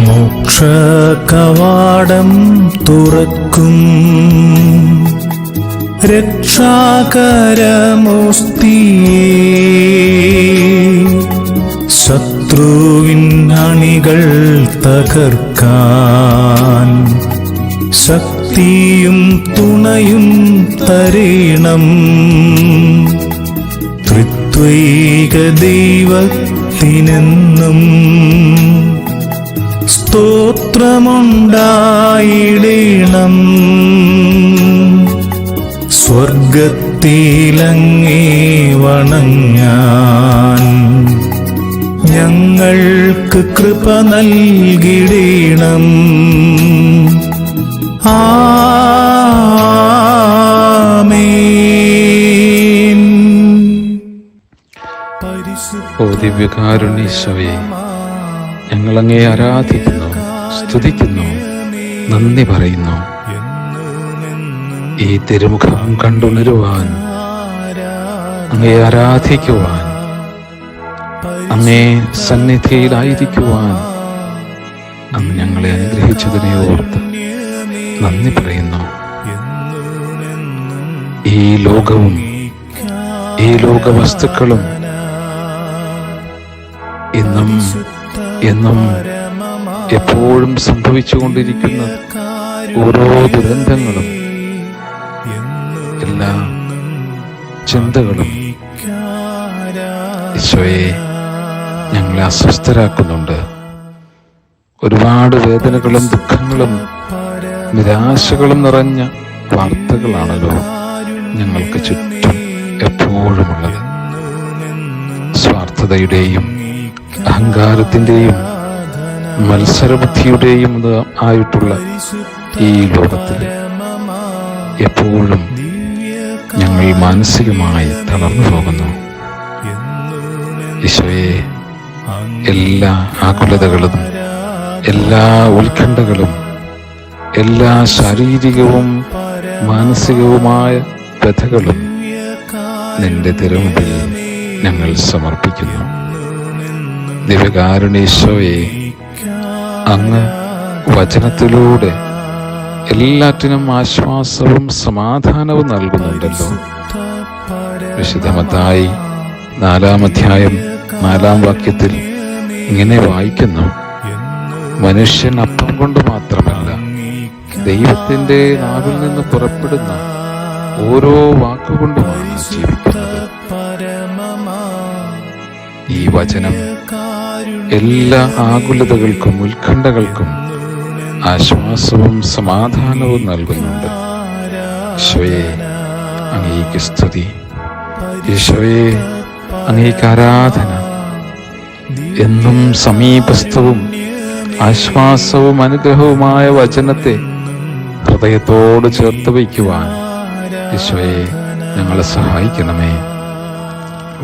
മോക്ഷകവാടം തുറക്കും രക്ഷാകരമോസ്തിയേ, ശത്രുവിൻ അണികൾ തകർക്കാൻ ശക്തിയും തുണയും തരേണം. ത്രിത്വൈക ദൈവത്തിനെന്നും സ്തോത്രമുണ്ടായിടേണം. സ്വർഗത്തിലങ്ങേ വണങ്ങാൻ ഞങ്ങൾക്ക് കൃപ നൽകിടേണം. ആമേൻ. ഓ ദിവ്യകാരുണ്യേശുവേ, ഞങ്ങളങ്ങേ ആരാധിക്കുന്നു, സ്തുതിക്കുന്നു, നന്ദി പറയുന്നു. ഈ തിരുമുഖം കണ്ടുണരുവാൻ, അങ്ങേ ആരാധിക്കുവാൻ, അങ്ങേ സന്നിധിയിലായിരിക്കുവാൻ അങ്ങ് ഞങ്ങളെ അനുഗ്രഹിച്ചതിനെ ഓർത്ത് നന്ദി പറയുന്നു. ഈ ലോകവും ഈ ലോകവസ്തുക്കളും ഇന്നും എന്നും എപ്പോഴും സംഭവിച്ചുകൊണ്ടിരിക്കുന്ന ഓരോ ദുരന്തങ്ങളും, എല്ലാ ചിന്തകളും ഈശോയെ ഞങ്ങളെ അസ്വസ്ഥരാക്കുന്നുണ്ട്. ഒരുപാട് വേദനകളും ദുഃഖങ്ങളും നിരാശകളും നിറഞ്ഞ വാർത്തകളാണല്ലോ ഞങ്ങൾക്ക് ചുറ്റും എപ്പോഴുമുള്ളത്. സ്വാർത്ഥതയുടെയും അഹങ്കാരത്തിൻ്റെയും മത്സരബുദ്ധിയുടെയും ആയിട്ടുള്ള ഈ ലോകത്തിൽ എപ്പോഴും ഞങ്ങൾ മാനസികമായി തളർന്നു പോകുന്നു. ഈശോയെ, എല്ലാ ആകുലതകളും, എല്ലാ ഉത്കണ്ഠകളും, എല്ലാ ശാരീരികവും മാനസികവുമായ വ്യഥകളും നിന്റെ തിരുമുമ്പിൽ ഞങ്ങൾ സമർപ്പിക്കുന്നു. ദിവ്യകാരുണ്യേശോയെ, അങ്ങ് വചനത്തിലൂടെ എല്ലാറ്റിനും ആശ്വാസവും സമാധാനവും നൽകുന്നുണ്ടല്ലോ. വിശുദ്ധ മത്തായി 4-ാം അധ്യായം 4-ാം വാക്യത്തിൽ ഇങ്ങനെ വായിക്കുന്നു: മനുഷ്യൻ അപ്പം കൊണ്ട് മാത്രമല്ല, ദൈവത്തിൻ്റെ നാവിൽ നിന്ന് പുറപ്പെടുന്ന ഓരോ വാക്കുകൊണ്ടുമാണ് ജീവിക്കുന്നത്. ഈ വചനം എല്ലാ ആകുലതകൾക്കും ഉത്കണ്ഠകൾക്കും ആശ്വാസവും സമാധാനവും നൽകുന്നുണ്ട്. ഈശോയെ, അങ്ങേക്ക് സ്തുതി. ഈശോയെ, അങ്ങേക്ക് ആരാധന. എന്നും സമീപസ്ഥവും ആശ്വാസവും അനുഗ്രഹവുമായ വചനത്തെ ഹൃദയത്തോട് ചേർത്ത് വയ്ക്കുവാൻ ഈശോയെ ഞങ്ങളെ സഹായിക്കണമേ.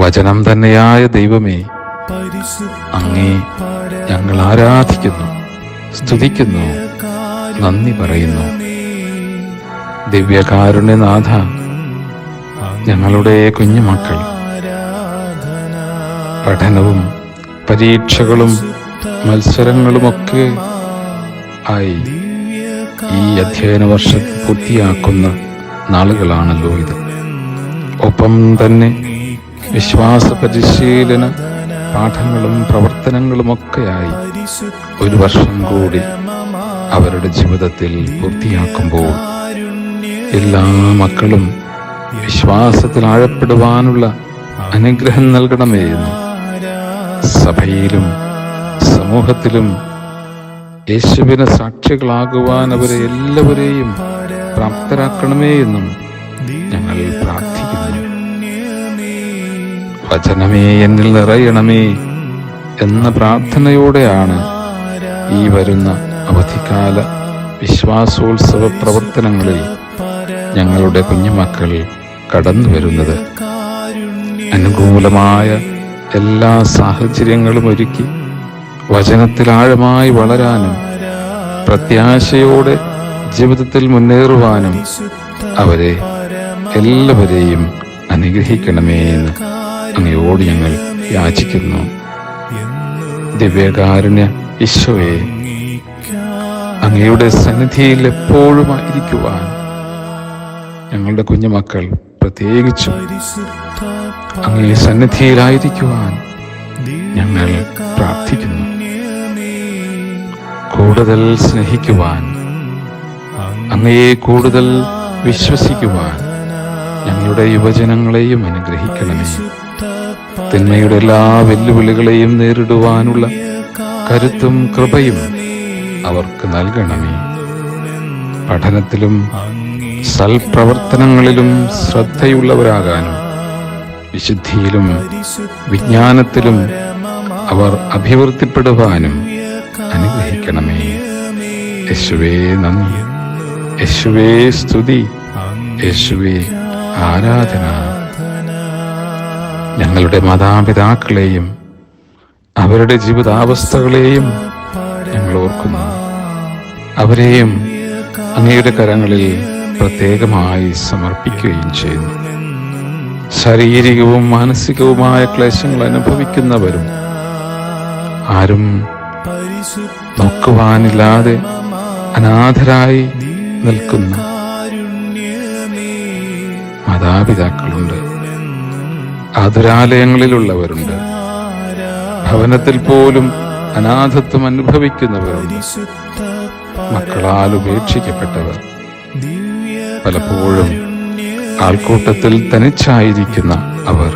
വചനം തന്നെയായ ദൈവമേ, അങ്ങേ ഞങ്ങൾ ആരാധിക്കുന്നു, സ്തുതിക്കുന്നു, നന്ദി പറയുന്നു. ദിവ്യകാരുണ്യനാഥ, ഞങ്ങളുടെ കുഞ്ഞുമക്കൾ പഠനവും പരീക്ഷകളും മത്സരങ്ങളുമൊക്കെ ആയി ഈ അധ്യയന വർഷം പൂർത്തിയാക്കുന്ന നാളുകളാണല്ലോ ഇത്. ഒപ്പം തന്നെ വിശ്വാസ പരിശീലന പാഠങ്ങളും പ്രവർത്തനങ്ങളുമൊക്കെയായി ഒരു വർഷം കൂടി അവരുടെ ജീവിതത്തിൽ പൂർത്തിയാക്കുമ്പോൾ എല്ലാ മക്കളും വിശ്വാസത്തിൽ ആഴപ്പെടുവാനുള്ള അനുഗ്രഹം നൽകണമേ എന്നും, സഭയിലും സമൂഹത്തിലും യേശുവിന് സാക്ഷികളാകുവാൻ അവരെ എല്ലാവരെയും പ്രാപ്തരാക്കണമേ എന്നും ഞങ്ങൾ പ്രാർത്ഥിക്കുന്നു. വചനമേ എന്നിൽ നിറയണമേ എന്ന പ്രാർത്ഥനയോടെയാണ് ഈ വരുന്ന അവധിക്കാല വിശ്വാസോത്സവ പ്രവർത്തനങ്ങളിൽ ഞങ്ങളുടെ കുഞ്ഞുമക്കൾ കടന്നു വരുന്നത്. അനുകൂലമായ എല്ലാ സാഹചര്യങ്ങളും ഒരുക്കി വചനത്തിൽ ആഴമായി വളരാനും പ്രത്യാശയോടെ ജീവിതത്തിൽ മുന്നേറുവാനും അവരെ എല്ലാവരെയും അനുഗ്രഹിക്കണമേ എന്ന് അങ്ങയോട് ഞങ്ങൾ യാചിക്കുന്നു. ദിവ്യകാരുണ്യ ഈശോയെ, അങ്ങയുടെ സന്നിധിയിൽ എപ്പോഴും ആയിരിക്കുവാൻ ഞങ്ങളുടെ കുഞ്ഞുമക്കൾ പ്രത്യേകിച്ചും അങ്ങേ സന്നിധിയിലായിരിക്കുവാൻ ഞങ്ങൾ പ്രാർത്ഥിക്കുന്നു. കൂടുതൽ സ്നേഹിക്കുവാൻ, അങ്ങയെ കൂടുതൽ വിശ്വസിക്കുവാൻ ഞങ്ങളുടെ യുവജനങ്ങളെയും അനുഗ്രഹിക്കണമേ. തിന്മയുടെ എല്ലാ വെല്ലുവിളികളെയും നേരിടുവാനുള്ള കരുത്തും കൃപയും അവർക്ക് നൽകണമേ. പഠനത്തിലും സൽപ്രവർത്തനങ്ങളിലും ശ്രദ്ധയുള്ളവരാകാനും വിശുദ്ധിയിലും വിജ്ഞാനത്തിലും അവർ അഭിവൃദ്ധിപ്പെടുവാനും അനുഗ്രഹിക്കണമേ. യേശുവേ നന്ദി, യേശുവേ സ്തുതി, യേശുവേ ആരാധന. ഞങ്ങളുടെ മാതാപിതാക്കളെയും അവരുടെ ജീവിതാവസ്ഥകളെയും ഞങ്ങൾ ഓർക്കുന്നു. അവരെയും അങ്ങയുടെ കരങ്ങളിൽ പ്രത്യേകമായി സമർപ്പിക്കുകയും ചെയ്യുന്നു. ശാരീരികവും മാനസികവുമായ ക്ലേശങ്ങൾ അനുഭവിക്കുന്നവരും ആരും നോക്കുവാനില്ലാതെ അനാഥരായി നിൽക്കുന്ന മാതാപിതാക്കളുണ്ട്. ആതുരാലയങ്ങളിലുള്ളവരുണ്ട്. ഭവനത്തിൽ പോലും അനാഥത്വം അനുഭവിക്കുന്നവരുണ്ട്. മക്കളാൽ ഉപേക്ഷിക്കപ്പെട്ടവർ, പലപ്പോഴും ആൾക്കൂട്ടത്തിൽ തനിച്ചായിരിക്കുന്ന അവർ,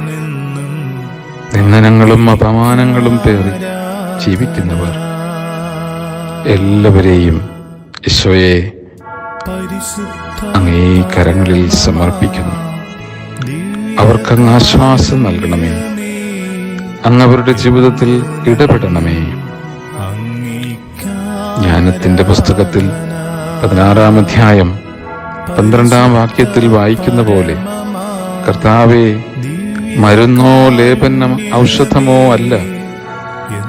നിന്ദനങ്ങളും അപമാനങ്ങളും പേറി ജീവിക്കുന്നവർ, എല്ലാവരെയും ഈശോയെ അങ്ങേ കരങ്ങളിൽ സമർപ്പിക്കുന്നു. അവർക്കങ്ങ് ആശ്വാസം നൽകണമേ. അങ്ങ് അവരുടെ ജീവിതത്തിൽ ഇടപെടണമേ. ജ്ഞാനത്തിന്റെ പുസ്തകത്തിൽ 16-ാം അധ്യായം 12-ാം വാക്യത്തിൽ വായിക്കുന്ന പോലെ, കർത്താവേ, മരുന്നോ ലേപനം ഔഷധമോ അല്ല,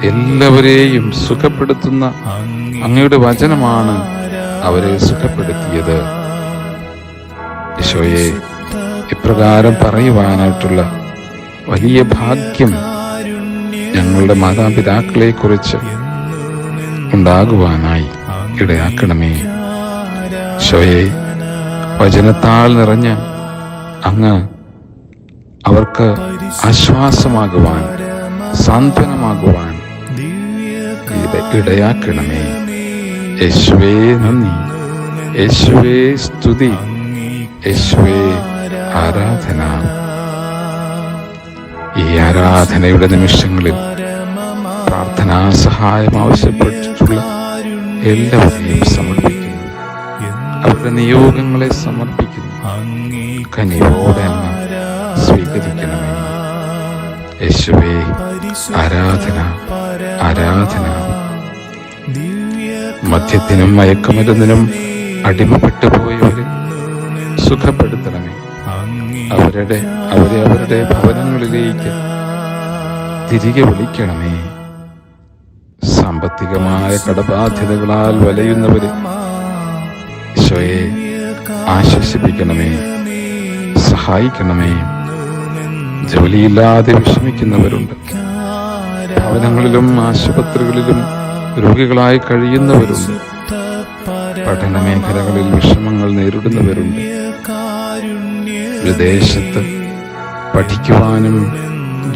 എല്ലാവരെയും സുഖപ്പെടുത്തുന്ന അങ്ങയുടെ വചനമാണ് അവരെ സുഖപ്പെടുത്തിയത്. ഈശോയെ, ഇപ്രകാരം പറയുവാനായിട്ടുള്ള വലിയ ഭാഗ്യം ഞങ്ങളുടെ മാതാപിതാക്കളെ കുറിച്ച് ഉണ്ടാകുവാനായി ഇടയാക്കണമേ. ഈശോയെ, വചനത്താൽ നിറഞ്ഞ അങ്ങ് അവർക്ക് ആശ്വാസമാകുവാൻ, സാന്ത്വനമാകുവാൻ ഇടയാക്കണമേ. യേശുവേ നന്ദി, യേശുവേ സ്തുതി, യേശുവേ ആരാധന. ഈ ആരാധനയുടെ നിമിഷങ്ങളിൽ പ്രാർത്ഥനാ സഹായം ആവശ്യപ്പെട്ടിട്ടുള്ള എല്ലാവരെയും സമർപ്പിക്കുന്നു. അവരുടെ നിയോഗങ്ങളെ സമർപ്പിക്കുന്നു. കനിവോടെ അങ്ങ് സ്വീകരിക്കണമേ. യേശുവേ ആരാധന, ആരാധന. മദ്യത്തിനും മയക്കുമരുന്നിനും അടിമപ്പെട്ടു പോയവരെ സുഖപ്പെടുത്തണമേ. അവരെ അവരുടെ ഭവനങ്ങളിലേക്ക് തിരികെ വിളിക്കണമേ. സാമ്പത്തികമായ കടബാധ്യതകളാൽ വലയുന്നവരെ ഈശോയെ ആശ്വസിപ്പിക്കണമേ, സഹായിക്കണമേ. ജോലിയില്ലാതെ വിഷമിക്കുന്നവരുണ്ട്. ഭവനങ്ങളിലും ആശുപത്രികളിലും രോഗികളായി കഴിയുന്നവരുണ്ട്. പഠന മേഖലകളിൽ വിഷമങ്ങൾ നേരിടുന്നവരുണ്ട്. വിദേശത്ത് പഠിക്കുവാനും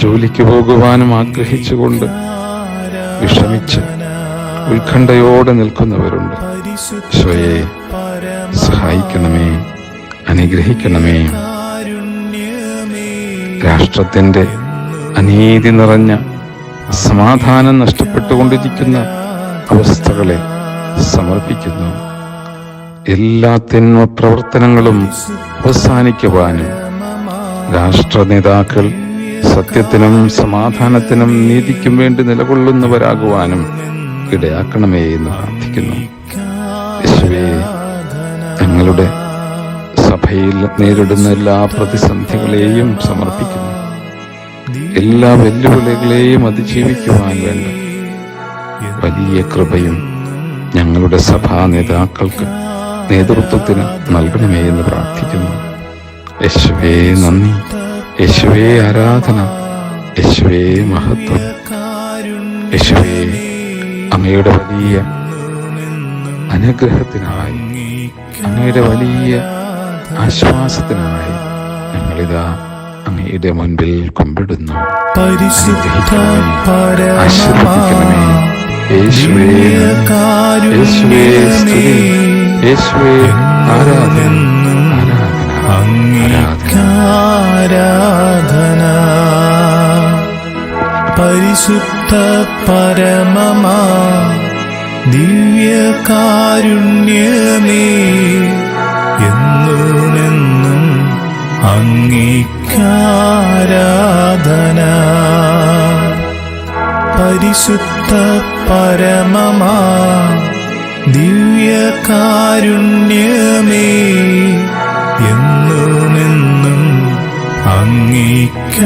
ജോലിക്ക് പോകുവാനും ആഗ്രഹിച്ചുകൊണ്ട് വിഷമിച്ച് ഉത്കണ്ഠയോടെ നിൽക്കുന്നവരുണ്ട്. ഈശോയെ സഹായിക്കണമേ, അനുഗ്രഹിക്കണമേ. രാഷ്ട്രത്തിന്റെ അനീതി നിറഞ്ഞ സമാധാനം നഷ്ടപ്പെട്ടുകൊണ്ടിരിക്കുന്ന അവസ്ഥകളെ സമർപ്പിക്കുന്നു. എല്ലാ തിന്മ പ്രവർത്തനങ്ങളും അവസാനിക്കുവാനും രാഷ്ട്ര നേതാക്കൾ സത്യത്തിനും സമാധാനത്തിനും നീതിക്കും വേണ്ടി നിലകൊള്ളുന്നവരാകുവാനും ഇടയാക്കണമേ എന്ന് പ്രാർത്ഥിക്കുന്നു. യേശുവേ, ഞങ്ങളുടെ സഭയിൽ നേരിടുന്ന എല്ലാ പ്രതിസന്ധികളെയും സമർപ്പിക്കുന്നു. എല്ലാ വെല്ലുവിളികളെയും അതിജീവിക്കുവാൻ വേണ്ട വലിയ കൃപയും ഞങ്ങളുടെ സഭാ നേതാക്കൾക്ക്, നേതൃത്വത്തിന് നൽകണമേ എന്ന് പ്രാർത്ഥിക്കുന്നു. യേശുവേ നന്ദി, യേശുവേ ആരാധന, യേശുവേ മഹത്വം. യേശുവേ, അങ്ങയുടെ വലിയ അനുഗ്രഹത്തിനായി, അങ്ങയുടെ വലിയ ആശ്വാസത്തിനായി ഞങ്ങളിതാ അങ്ങയുടെ മുൻപിൽ കുമ്പിടുന്നു. ആശീർവദിക്കണമേ. യേശുവേ, യേശുവേ സ്തുതി, യേശുവേ ആരാധന, ആരാധന. പരിശുദ്ധ പരമമാ ദിവ്യകാരുണ്യമേ, എന്നുമെന്നും അങ്ങേക്കാരാധന. പരിശുദ്ധ പരമമാ ദിവ്യകാരുണ്യമേ, എന്നുമെന്നും അങ്ങേക്കാരാധന.